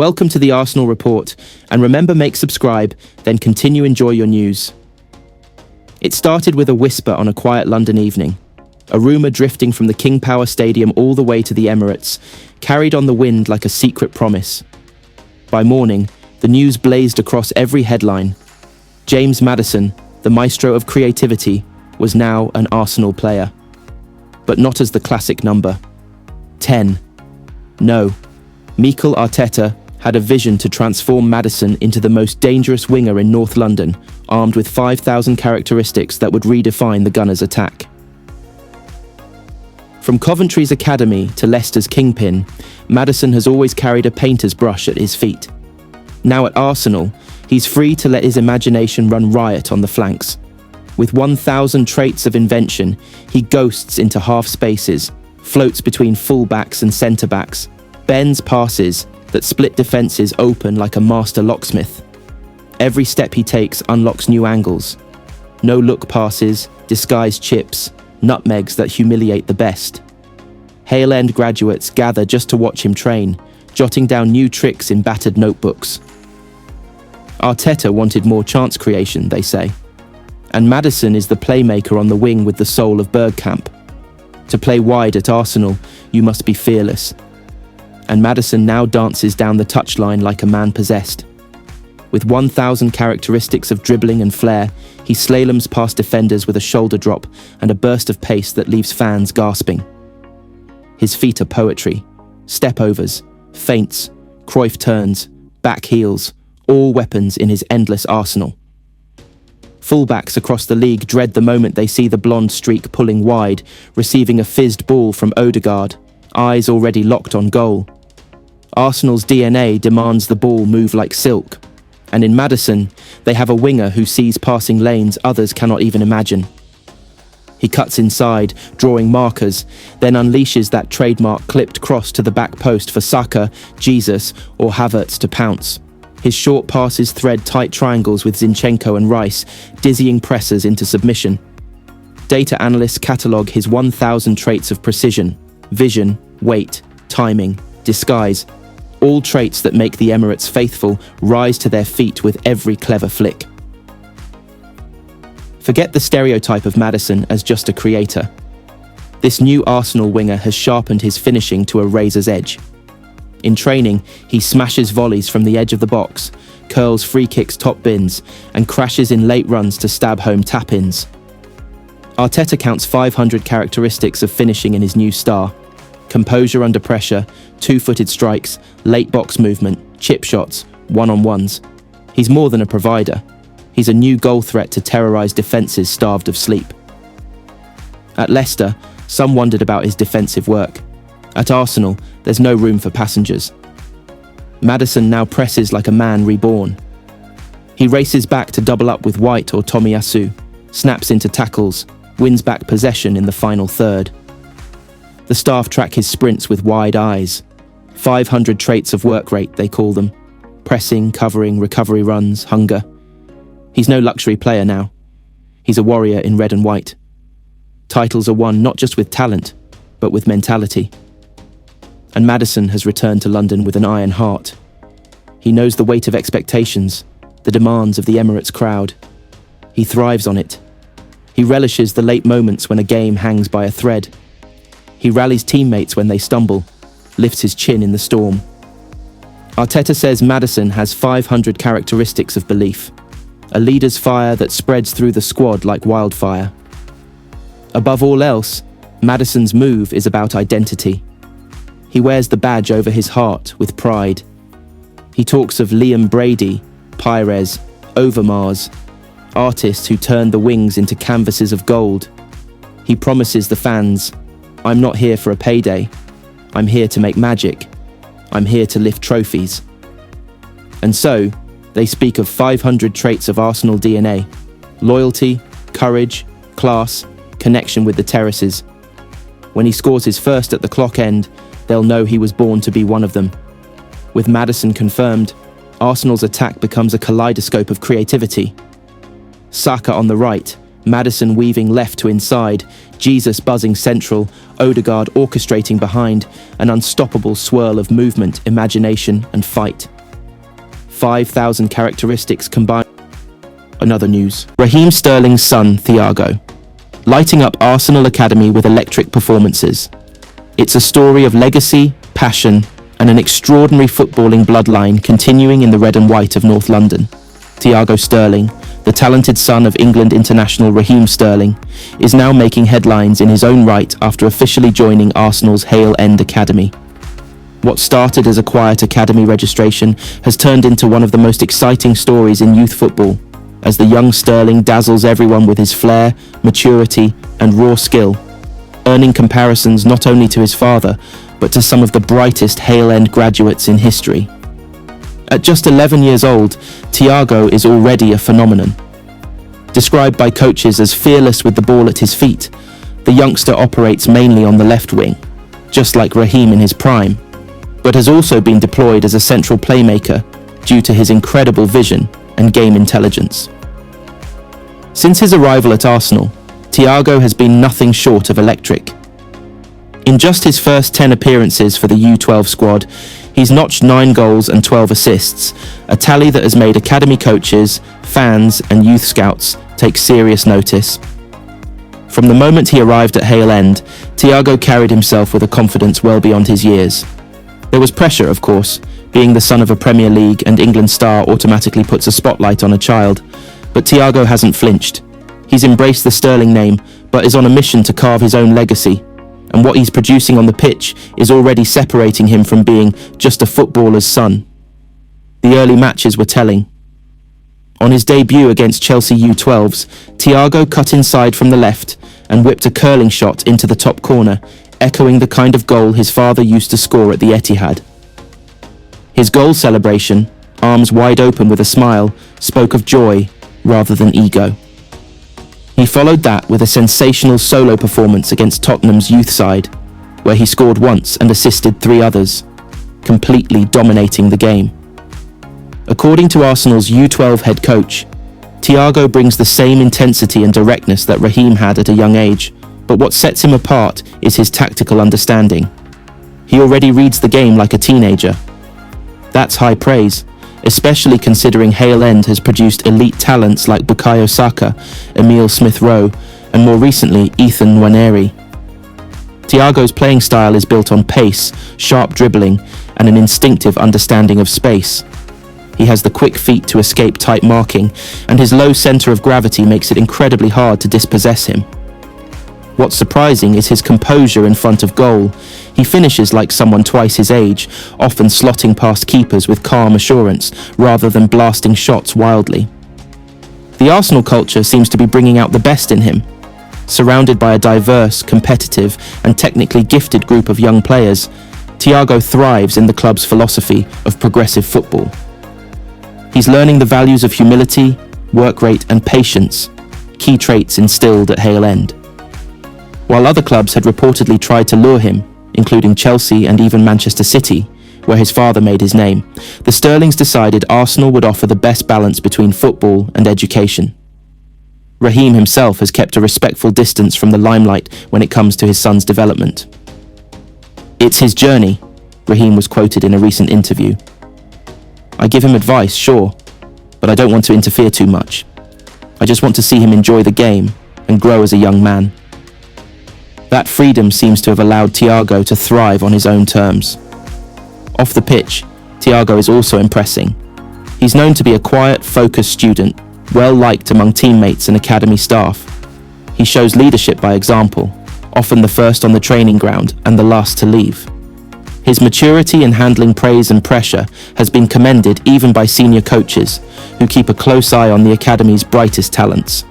Welcome to the Arsenal Report, and remember, make subscribe, then continue enjoy your news. It started with a whisper on a quiet London evening. A rumour drifting from the King Power Stadium all the way to the Emirates, carried on the wind like a secret promise. By morning, the news blazed across every headline. James Maddison, the maestro of creativity, was now an Arsenal player. But not as the classic number 10. No, Mikel Arteta had a vision to transform Maddison into the most dangerous winger in North London, armed with 5,000 characteristics that would redefine the Gunners' attack. From Coventry's academy to Leicester's kingpin, Maddison has always carried a painter's brush at his feet. Now at Arsenal, he's free to let his imagination run riot on the flanks. With 1,000 traits of invention, he ghosts into half spaces, floats between full-backs and centre-backs, bends passes that split defences open like a master locksmith. Every step he takes unlocks new angles. No-look passes, disguised chips, nutmegs that humiliate the best. Hale End graduates gather just to watch him train, jotting down new tricks in battered notebooks. Arteta wanted more chance creation, they say. And Maddison is the playmaker on the wing with the soul of Bergkamp. To play wide at Arsenal, you must be fearless. And Maddison now dances down the touchline like a man possessed. With 1,000 characteristics of dribbling and flair, he slaloms past defenders with a shoulder drop and a burst of pace that leaves fans gasping. His feet are poetry. Step-overs, feints, Cruyff turns, back heels, all weapons in his endless arsenal. Fullbacks across the league dread the moment they see the blonde streak pulling wide, receiving a fizzed ball from Odegaard, eyes already locked on goal. Arsenal's DNA demands the ball move like silk, and in Maddison, they have a winger who sees passing lanes others cannot even imagine. He cuts inside, drawing markers, then unleashes that trademark clipped cross to the back post for Saka, Jesus, or Havertz to pounce. His short passes thread tight triangles with Zinchenko and Rice, dizzying pressers into submission. Data analysts catalogue his 1,000 traits of precision, vision, weight, timing, disguise, all traits that make the Emirates faithful rise to their feet with every clever flick. Forget the stereotype of Maddison as just a creator. This new Arsenal winger has sharpened his finishing to a razor's edge. In training, he smashes volleys from the edge of the box, curls free kicks top bins, and crashes in late runs to stab home tap-ins. Arteta counts 500 characteristics of finishing in his new star. Composure under pressure, two-footed strikes, late box movement, chip shots, one-on-ones. He's more than a provider. He's a new goal threat to terrorise defences starved of sleep. At Leicester, some wondered about his defensive work. At Arsenal, there's no room for passengers. Maddison now presses like a man reborn. He races back to double up with White or Tomiyasu, snaps into tackles, wins back possession in the final third. The staff track his sprints with wide eyes. 500 traits of work rate, they call them. Pressing, covering, recovery runs, hunger. He's no luxury player now. He's a warrior in red and white. Titles are won not just with talent, but with mentality. And Maddison has returned to London with an iron heart. He knows the weight of expectations, the demands of the Emirates crowd. He thrives on it. He relishes the late moments when a game hangs by a thread. He rallies teammates when they stumble, lifts his chin in the storm. Arteta says Maddison has 500 characteristics of belief, a leader's fire that spreads through the squad like wildfire. Above all else, Maddison's move is about identity. He wears the badge over his heart with pride. He talks of Liam Brady, Pires, Overmars, artists who turned the wings into canvases of gold. He promises the fans, "I'm not here for a payday. I'm here to make magic. I'm here to lift trophies." And so, they speak of 500 traits of Arsenal DNA: loyalty, courage, class, connection with the terraces. When he scores his first at the clock end, they'll know he was born to be one of them. With Maddison confirmed, Arsenal's attack becomes a kaleidoscope of creativity. Saka on the right, Maddison weaving left to inside, Jesus buzzing central, Odegaard orchestrating behind, an unstoppable swirl of movement, imagination and fight. 5,000 characteristics combined. Another news. Raheem Sterling's son, Thiago, lighting up Arsenal Academy with electric performances. It's a story of legacy, passion, and an extraordinary footballing bloodline continuing in the red and white of North London. Thiago Sterling, the talented son of England international Raheem Sterling, is now making headlines in his own right after officially joining Arsenal's Hale End Academy. What started as a quiet academy registration has turned into one of the most exciting stories in youth football, as the young Sterling dazzles everyone with his flair, maturity, and raw skill, earning comparisons not only to his father, but to some of the brightest Hale End graduates in history. At just 11 years old, Thiago is already a phenomenon. Described by coaches as fearless with the ball at his feet, the youngster operates mainly on the left wing, just like Raheem in his prime, but has also been deployed as a central playmaker due to his incredible vision and game intelligence. Since his arrival at Arsenal, Thiago has been nothing short of electric. In just his first 10 appearances for the U12 squad, he's notched 9 goals and 12 assists, a tally that has made academy coaches, fans and youth scouts take serious notice. From the moment he arrived at Hale End, Thiago carried himself with a confidence well beyond his years. There was pressure, of course. Being the son of a Premier League and England star automatically puts a spotlight on a child, but Thiago hasn't flinched. He's embraced the Sterling name, but is on a mission to carve his own legacy, and what he's producing on the pitch is already separating him from being just a footballer's son. The early matches were telling. On his debut against Chelsea U12s, Thiago cut inside from the left and whipped a curling shot into the top corner, echoing the kind of goal his father used to score at the Etihad. His goal celebration, arms wide open with a smile, spoke of joy rather than ego. He followed that with a sensational solo performance against Tottenham's youth side, where he scored once and assisted 3 others, completely dominating the game. According to Arsenal's U12 head coach, Thiago brings the same intensity and directness that Raheem had at a young age, but what sets him apart is his tactical understanding. He already reads the game like a teenager. That's high praise, especially considering Hale End has produced elite talents like Bukayo Saka, Emile Smith-Rowe, and more recently Ethan Nwaneri. Thiago's playing style is built on pace, sharp dribbling, and an instinctive understanding of space. He has the quick feet to escape tight marking, and his low centre of gravity makes it incredibly hard to dispossess him. What's surprising is his composure in front of goal. He finishes like someone twice his age, often slotting past keepers with calm assurance, rather than blasting shots wildly. The Arsenal culture seems to be bringing out the best in him. Surrounded by a diverse, competitive, and technically gifted group of young players, Thiago thrives in the club's philosophy of progressive football. He's learning the values of humility, work rate, and patience, key traits instilled at Hale End. While other clubs had reportedly tried to lure him, including Chelsea and even Manchester City, where his father made his name, the Sterlings decided Arsenal would offer the best balance between football and education. Raheem himself has kept a respectful distance from the limelight when it comes to his son's development. "It's his journey," Raheem was quoted in a recent interview. "I give him advice, sure, but I don't want to interfere too much. I just want to see him enjoy the game and grow as a young man." That freedom seems to have allowed Thiago to thrive on his own terms. Off the pitch, Thiago is also impressing. He's known to be a quiet, focused student, well-liked among teammates and academy staff. He shows leadership by example, often the first on the training ground and the last to leave. His maturity in handling praise and pressure has been commended even by senior coaches, who keep a close eye on the academy's brightest talents.